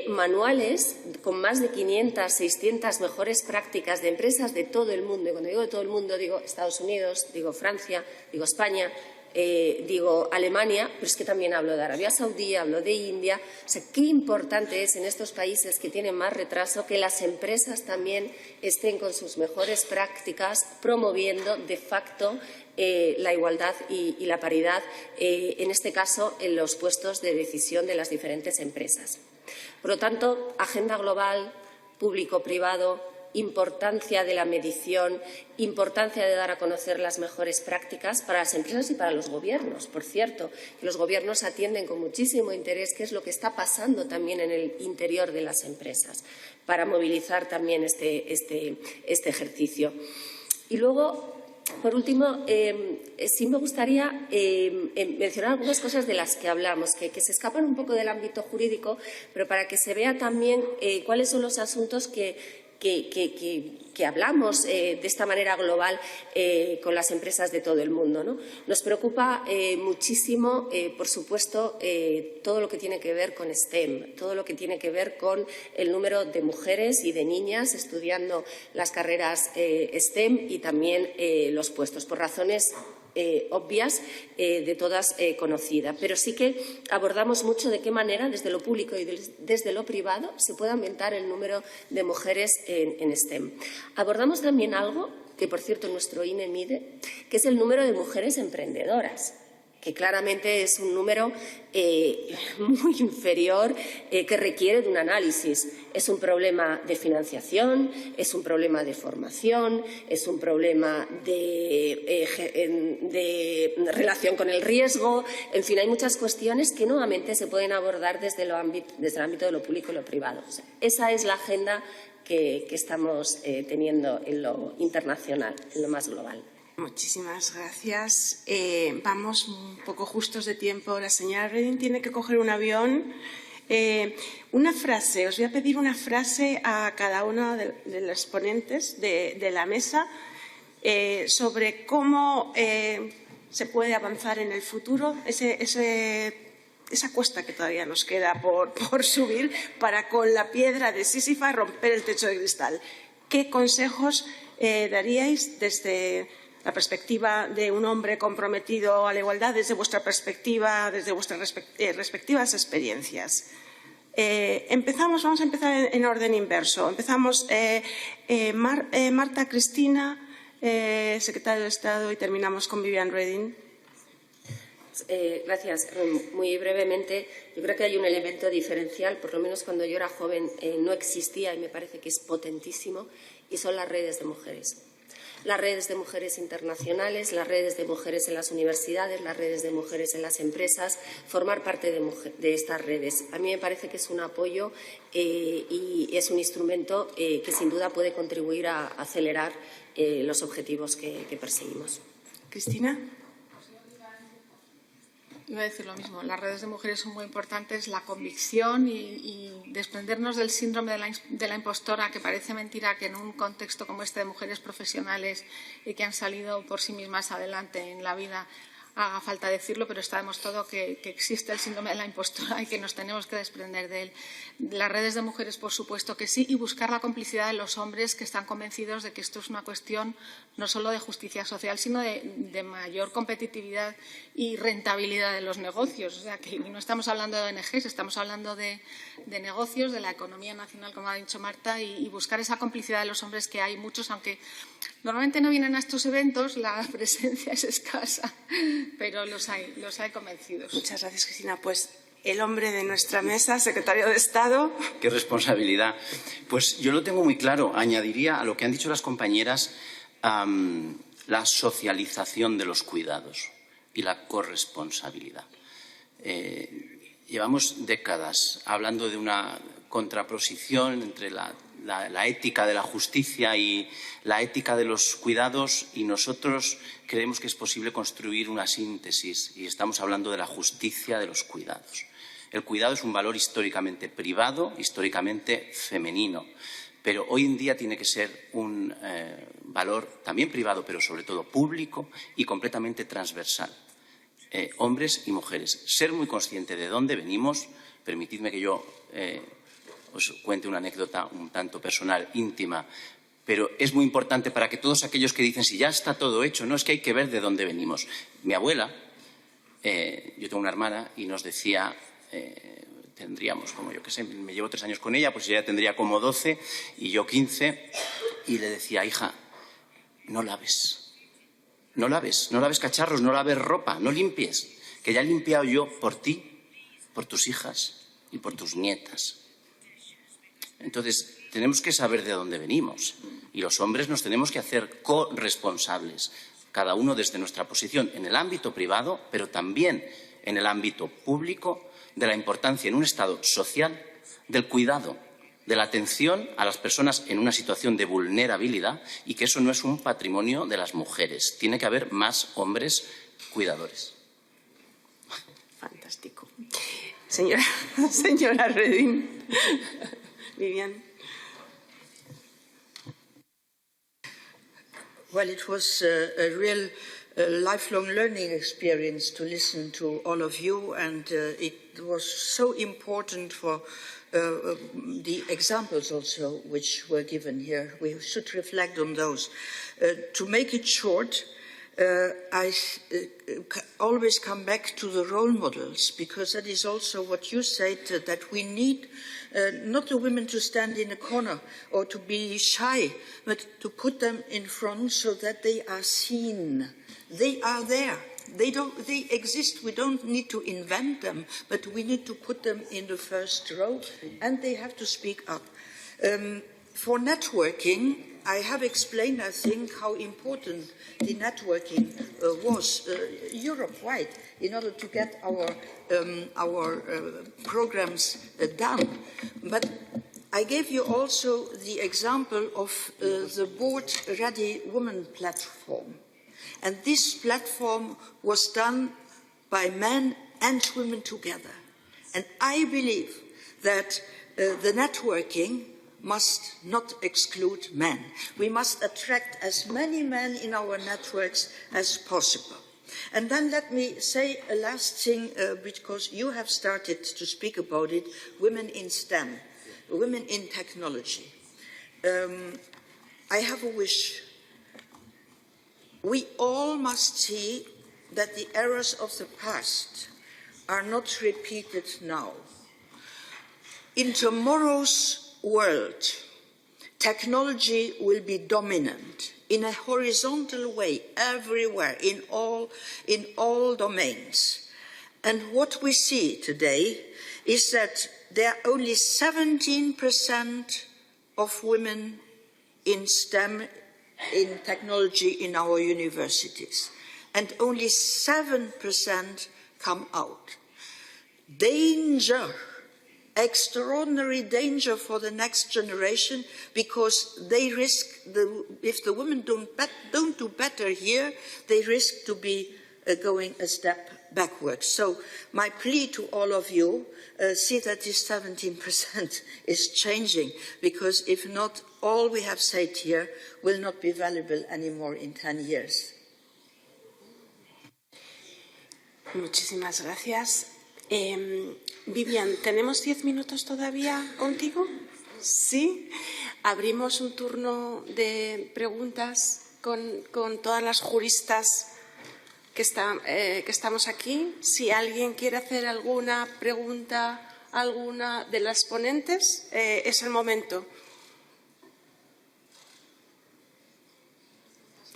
manuales con más de 500, 600 mejores prácticas de empresas de todo el mundo. Y cuando digo de todo el mundo, digo Estados Unidos, digo Francia, digo España, digo Alemania, pero es que también hablo de Arabia Saudí, hablo de India. O sea, qué importante es en estos países que tienen más retraso que las empresas también estén con sus mejores prácticas promoviendo de facto la igualdad y la paridad, en este caso, en los puestos de decisión de las diferentes empresas. Por lo tanto, agenda global, público-privado, importancia de la medición, importancia de dar a conocer las mejores prácticas para las empresas y para los gobiernos. Por cierto, los gobiernos atienden con muchísimo interés qué es lo que está pasando también en el interior de las empresas, para movilizar también este ejercicio. Y luego, por último, sí me gustaría mencionar algunas cosas de las que hablamos, que se escapan un poco del ámbito jurídico, pero para que se vea también cuáles son los asuntos que hablamos de esta manera global con las empresas de todo el mundo, ¿no? Nos preocupa muchísimo, por supuesto, todo lo que tiene que ver con STEM, todo lo que tiene que ver con el número de mujeres y de niñas estudiando las carreras STEM y también los puestos, por razones obvias, de todas conocidas. Pero sí que abordamos mucho de qué manera, desde lo público y desde lo privado, se puede aumentar el número de mujeres en STEM. Abordamos también algo que, por cierto, nuestro INE mide, que es el número de mujeres emprendedoras, que claramente es un número muy inferior, que requiere de un análisis. Es un problema de financiación, es un problema de formación, es un problema de relación con el riesgo. En fin, hay muchas cuestiones que nuevamente se pueden abordar desde el ámbito de lo público y lo privado. O sea, esa es la agenda que estamos teniendo en lo internacional, en lo más global.
Muchísimas gracias. Vamos un poco justos de tiempo. La señora Reding tiene que coger un avión. Una frase, os voy a pedir una frase a cada uno de los ponentes de la mesa sobre cómo se puede avanzar en el futuro, esa cuesta que todavía nos queda por subir para, con la piedra de Sísifo, romper el techo de cristal. ¿Qué consejos daríais desde la perspectiva de un hombre comprometido a la igualdad, desde vuestra perspectiva, desde vuestras respectivas experiencias? Vamos a empezar en orden inverso. Empezamos Marta Cristina, secretaria de Estado, y terminamos con Viviane Reding.
Gracias. Muy brevemente, yo creo que hay un elemento diferencial, por lo menos cuando yo era joven no existía y me parece que es potentísimo, y son las redes de mujeres. Las redes de mujeres internacionales, las redes de mujeres en las universidades, las redes de mujeres en las empresas, formar parte de estas redes. A mí me parece que es un apoyo y es un instrumento que sin duda puede contribuir a acelerar los objetivos que perseguimos.
Cristina.
Iba a decir lo mismo. Las redes de mujeres son muy importantes, la convicción y desprendernos del síndrome de la impostora, que parece mentira que en un contexto como este de mujeres profesionales y que han salido por sí mismas adelante en la vida haga falta decirlo, pero está demostrado que existe el síndrome de la impostora y que nos tenemos que desprender de él. Las redes de mujeres, por supuesto que sí, y buscar la complicidad de los hombres que están convencidos de que esto es una cuestión no solo de justicia social, sino de mayor competitividad y rentabilidad de los negocios. O sea, que no estamos hablando de ONGs, estamos hablando de negocios, de la economía nacional, como ha dicho Marta, y buscar esa complicidad de los hombres, que hay muchos, aunque normalmente no vienen a estos eventos, la presencia es escasa, pero los hay convencidos.
Muchas gracias, Cristina. Pues el hombre de nuestra mesa, secretario de Estado.
Qué responsabilidad. Pues yo lo tengo muy claro. Añadiría a lo que han dicho las compañeras la socialización de los cuidados y la corresponsabilidad. Llevamos décadas hablando de una contraposición entre la ética de la justicia y la ética de los cuidados, y nosotros creemos que es posible construir una síntesis, y estamos hablando de la justicia de los cuidados. El cuidado es un valor históricamente privado, históricamente femenino, pero hoy en día tiene que ser un valor también privado, pero sobre todo público y completamente transversal. Hombres y mujeres, ser muy consciente de dónde venimos. Permitidme que yo os cuente una anécdota un tanto personal, íntima, pero es muy importante para que todos aquellos que dicen si ya está todo hecho, no, es que hay que ver de dónde venimos. Mi abuela, yo tengo una hermana, y nos decía, tendríamos como, yo qué sé, me llevo 3 años con ella, pues ella tendría como 12 y yo 15, y le decía, hija, no laves cacharros, no laves ropa, no limpies, que ya he limpiado yo por ti, por tus hijas y por tus nietas. Entonces, tenemos que saber de dónde venimos, y los hombres nos tenemos que hacer corresponsables, cada uno desde nuestra posición en el ámbito privado, pero también en el ámbito público, de la importancia en un Estado social del cuidado, de la atención a las personas en una situación de vulnerabilidad, y que eso no es un patrimonio de las mujeres. Tiene que haber más hombres cuidadores.
Fantástico. Señora Reding. Vivian.
Well, it was a real lifelong learning experience to listen to all of you, and it was so important for the examples also which were given here. We should reflect on those. To make it short, I always come back to the role models, because that is also what you said, that we need not the women to stand in a corner or to be shy, but to put them in front so that they are seen. They are there. They exist. We don't need to invent them, but we need to put them in the first row, and they have to speak up. For networking, I have explained, I think, how important the networking was Europe-wide in order to get our programs done. But I gave you also the example of the Board Ready Women platform. And this platform was done by men and women together. And I believe that the networking must not exclude men. We must attract as many men in our networks as possible. And then let me say a last thing, because you have started to speak about it, women in STEM, women in technology. I have a wish. We all must see that the errors of the past are not repeated now. In tomorrow's world, technology will be dominant in a horizontal way everywhere, in all domains. And what we see today is that there are only 17% of women in STEM, in technology, in our universities, and only 7% come out. Danger, extraordinary danger for the next generation, because they risk, if the women don't do better here, they risk to be going a step backwards. So my plea to all of you, see that this 17% is changing, because if not, all we have said here will not be valuable anymore in 10 years.
Muchísimas gracias. Vivian, ¿tenemos 10 minutos todavía contigo? Sí. Abrimos un turno de preguntas con todas las juristas que estamos aquí. Si alguien quiere hacer alguna pregunta a alguna de las ponentes, es el momento.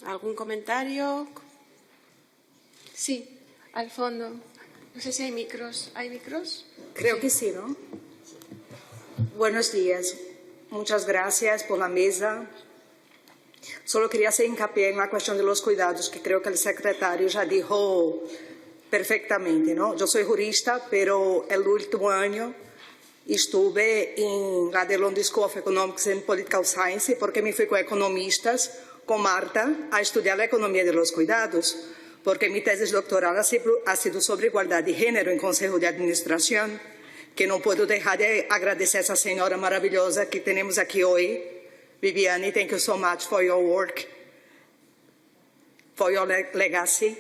¿Algún comentario? Sí, al fondo. No sé si hay micros. ¿Hay micros?
Creo que sí, ¿no? Buenos días. Muchas gracias por la mesa. Solo quería hacer hincapié en la cuestión de los cuidados, que creo que el secretario ya dijo perfectamente, ¿no? Yo soy jurista, pero el último año estuve en la de London School of Economics and Political Science porque me fui con economistas, con Marta, a estudiar la economía de los cuidados, porque mi tesis doctoral ha sido sobre igualdad de género en Consejo de Administración, que no puedo dejar de agradecer a esa señora maravillosa que tenemos aquí hoy. Viviane, thank you so much for your work, for your legacy.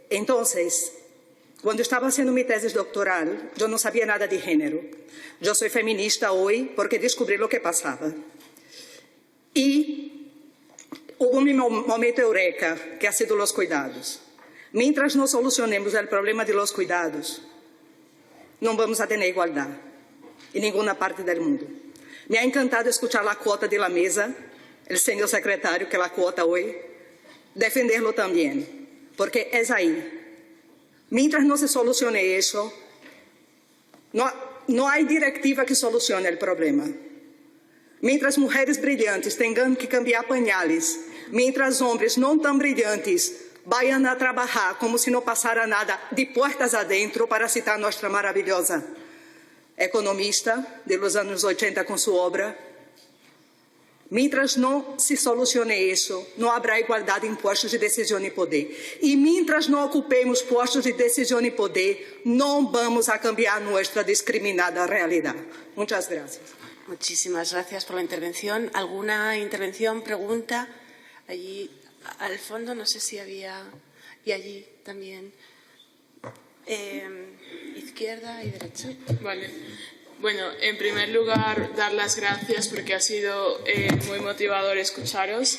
Entonces, cuando estaba haciendo mi tesis doctoral, yo no sabía nada de género. Yo soy feminista hoy porque descubrí lo que pasaba. Y hubo un momento eureka, que ha sido los cuidados. Mientras no solucionemos el problema de los cuidados, no vamos a tener igualdad en ninguna parte del mundo. Me ha encantado escuchar la cuota de la mesa, el señor secretario que la cuota hoy, defenderlo también, porque es ahí. Mientras no se solucione eso, no hay directiva que solucione el problema. Mientras mujeres brillantes tengan que cambiar pañales, mientras hombres no tan brillantes vayan a trabajar como si no pasara nada de puertas adentro, para citar nuestra maravillosa economista de los años 80 con su obra, mientras no se solucione eso, no habrá igualdad en puestos de decisión y poder. Y mientras no ocupemos puestos de decisión y poder, no vamos a cambiar nuestra discriminada realidad. Muchas gracias.
Muchísimas gracias por la intervención. ¿Alguna intervención, pregunta? Allí al fondo, no sé si había, y allí también. Izquierda y derecha.
Vale. Bueno, en primer lugar, dar las gracias porque ha sido muy motivador escucharos,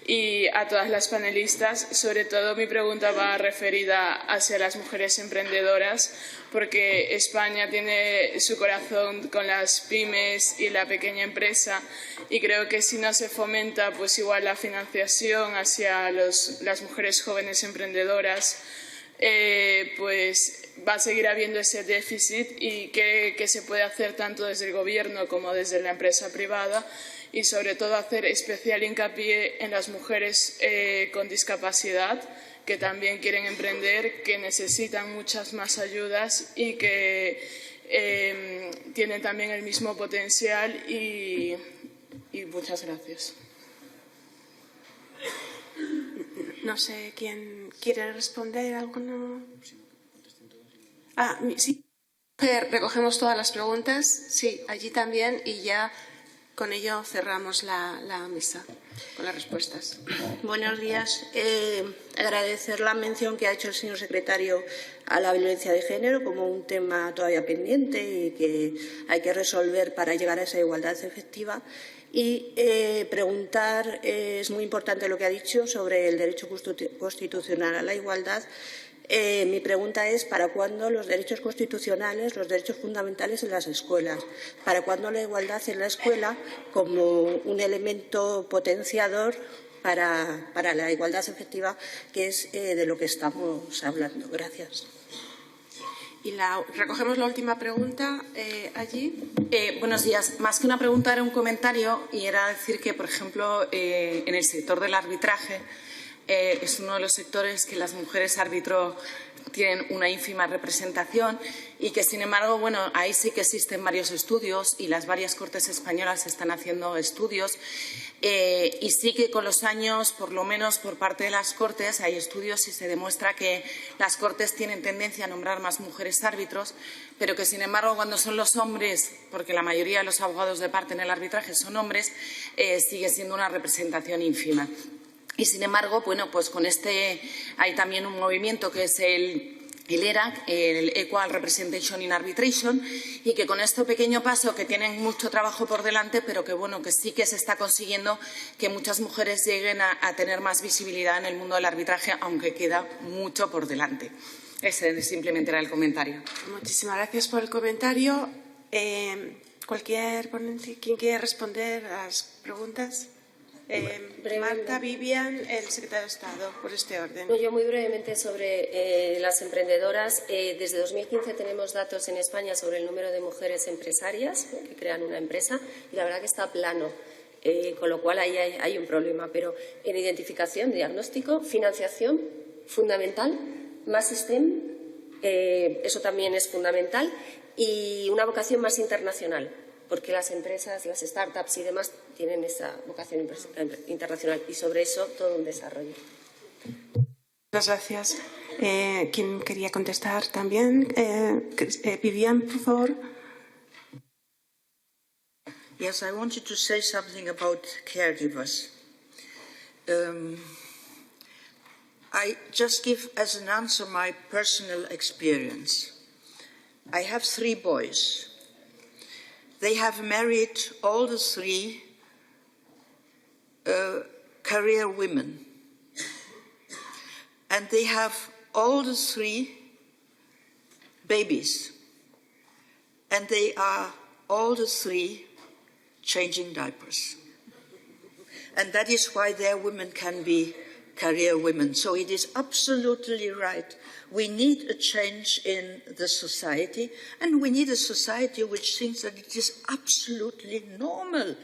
y a todas las panelistas. Sobre todo mi pregunta va referida hacia las mujeres emprendedoras, porque España tiene su corazón con las pymes y la pequeña empresa, y creo que si no se fomenta pues igual la financiación hacia las mujeres jóvenes emprendedoras, pues va a seguir habiendo ese déficit, y que se puede hacer tanto desde el gobierno como desde la empresa privada, y sobre todo hacer especial hincapié en las mujeres con discapacidad que también quieren emprender, que necesitan muchas más ayudas y que tienen también el mismo potencial, y muchas gracias.
No sé quién quiere responder. ¿Alguno? Sí. Recogemos todas las preguntas. Sí, allí también, y ya con ello cerramos la mesa con las respuestas.
Buenos días. Agradecer la mención que ha hecho el señor secretario a la violencia de género como un tema todavía pendiente y que hay que resolver para llegar a esa igualdad efectiva. Y preguntar, es muy importante lo que ha dicho sobre el derecho constitucional a la igualdad. Mi pregunta es, ¿para cuándo los derechos constitucionales, los derechos fundamentales en las escuelas? ¿Para cuándo la igualdad en la escuela como un elemento potenciador para la igualdad efectiva, que es de lo que estamos hablando? Gracias.
Y recogemos la última pregunta allí.
Buenos días. Más que una pregunta era un comentario, y era decir que, por ejemplo, en el sector del arbitraje es uno de los sectores que las mujeres árbitro tienen una ínfima representación, y que, sin embargo, bueno, ahí sí que existen varios estudios, y las varias cortes españolas están haciendo estudios, y sí que con los años, por lo menos por parte de las cortes, hay estudios y se demuestra que las cortes tienen tendencia a nombrar más mujeres árbitros, pero que, sin embargo, cuando son los hombres, porque la mayoría de los abogados de parte en el arbitraje son hombres, sigue siendo una representación ínfima. Y sin embargo, bueno, pues con hay también un movimiento que es el ERAC, el Equal Representation in Arbitration, y que con este pequeño paso, que tienen mucho trabajo por delante, pero que bueno, que sí que se está consiguiendo que muchas mujeres lleguen a tener más visibilidad en el mundo del arbitraje, aunque queda mucho por delante. Ese simplemente era el comentario.
Muchísimas gracias por el comentario. ¿Cualquier ponente? ¿Quién quiere responder a las preguntas? Marta, Vivian, el secretario de Estado, por este orden.
Yo muy brevemente sobre las emprendedoras. Desde 2015 tenemos datos en España sobre el número de mujeres empresarias que crean una empresa y la verdad que está plano, con lo cual ahí hay un problema. Pero en identificación, diagnóstico, financiación, fundamental, más STEM, eso también es fundamental, y una vocación más internacional, porque las empresas, las startups y demás tienen esa vocación internacional y sobre eso todo un desarrollo.
Muchas gracias. ¿Quién quería contestar también? Vivian, por favor.
Yes, I wanted to say something about caregivers. I just give as an answer my personal experience. I have 3 boys. They have married all the 3 career women. And they have all the 3 babies. And they are all the 3 changing diapers. And that is why their women can be career women. So it is absolutely right. We need a change in the society, and we need a society which thinks that it is absolutely normal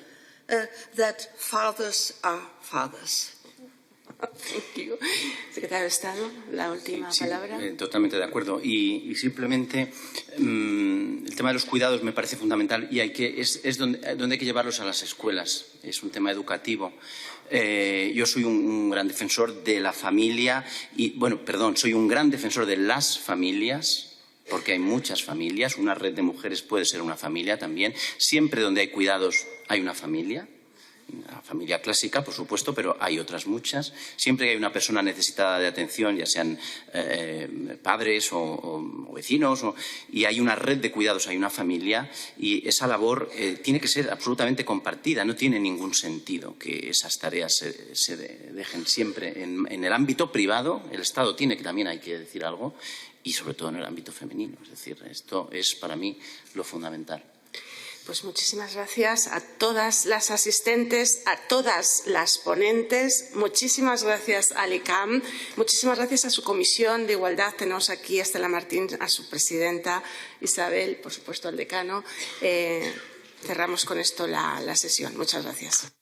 that fathers are fathers.
Thank you. Secretario de Estado, la última palabra.
Totalmente de acuerdo. Y simplemente el tema de los cuidados me parece fundamental y es donde hay que llevarlos a las escuelas. Es un tema educativo. Yo soy un gran defensor de la familia soy un gran defensor de las familias, porque hay muchas familias. Una red de mujeres puede ser una familia también. Siempre donde hay cuidados hay una familia. La familia clásica, por supuesto, pero hay otras muchas. Siempre que hay una persona necesitada de atención, ya sean padres o vecinos, y hay una red de cuidados, hay una familia, y esa labor tiene que ser absolutamente compartida. No tiene ningún sentido que esas tareas se dejen siempre en el ámbito privado. El Estado también hay que decir algo, y sobre todo en el ámbito femenino. Es decir, esto es para mí lo fundamental.
Pues muchísimas gracias a todas las asistentes, a todas las ponentes. Muchísimas gracias al ICAM. Muchísimas gracias a su Comisión de Igualdad. Tenemos aquí a Estela Martín, a su presidenta, Isabel, por supuesto al decano. Cerramos con esto la sesión. Muchas gracias.